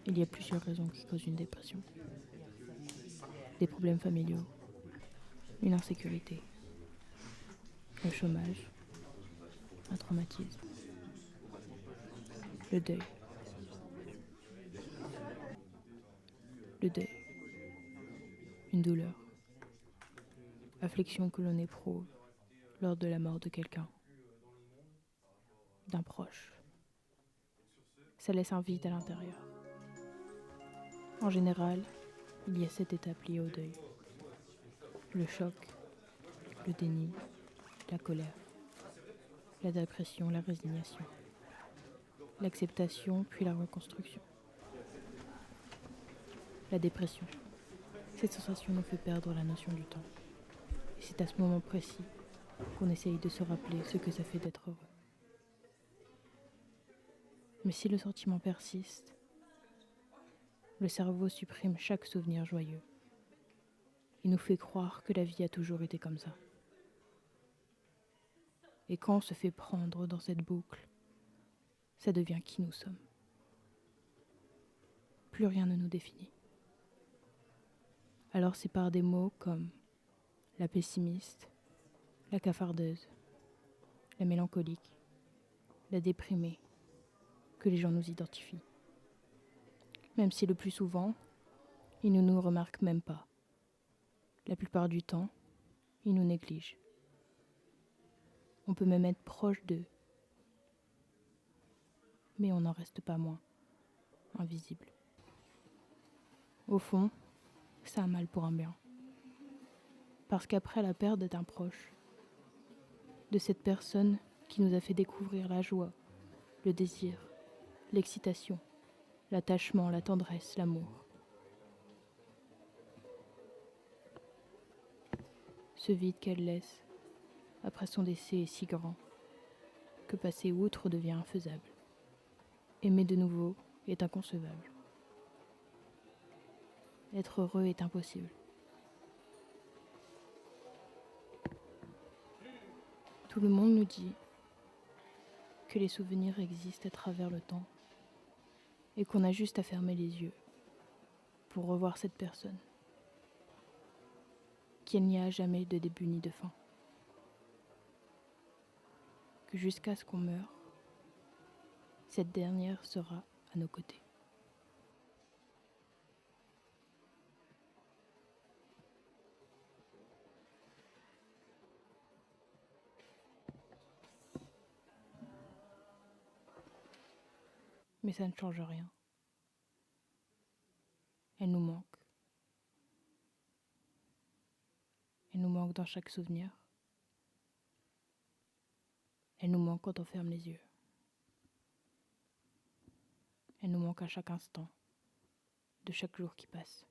Il y a plusieurs raisons qui causent une dépression. Des problèmes familiaux, une insécurité, le chômage, un traumatisme, le deuil. Le deuil, une douleur, affliction que l'on éprouve lors de la mort de quelqu'un, d'un proche. Ça laisse un vide à l'intérieur. En général, il y a 7 étapes liées au deuil. Le choc, le déni, la colère, la dépression, la résignation, l'acceptation puis la reconstruction. La dépression. Cette sensation nous fait perdre la notion du temps. Et c'est à ce moment précis qu'on essaye de se rappeler ce que ça fait d'être heureux. Mais si le sentiment persiste, le cerveau supprime chaque souvenir joyeux. Il nous fait croire que la vie a toujours été comme ça. Et quand on se fait prendre dans cette boucle, ça devient qui nous sommes. Plus rien ne nous définit. Alors c'est par des mots comme la pessimiste, la cafardeuse, la mélancolique, la déprimée, que les gens nous identifient. Même si le plus souvent, ils ne nous remarquent même pas. La plupart du temps, ils nous négligent. On peut même être proche d'eux, mais on n'en reste pas moins invisible. Au fond, c'est un mal pour un bien. Parce qu'après la perte d'un proche, de cette personne qui nous a fait découvrir la joie, le désir, l'excitation, l'attachement, la tendresse, l'amour. Ce vide qu'elle laisse après son décès est si grand que passer outre devient infaisable. Aimer de nouveau est inconcevable. Être heureux est impossible. Tout le monde nous dit que les souvenirs existent à travers le temps et qu'on a juste à fermer les yeux pour revoir cette personne, qu'il n'y a jamais de début ni de fin, que jusqu'à ce qu'on meure, cette dernière sera à nos côtés. Mais ça ne change rien. Elle nous manque. Elle nous manque dans chaque souvenir. Elle nous manque quand on ferme les yeux. Elle nous manque à chaque instant, de chaque jour qui passe.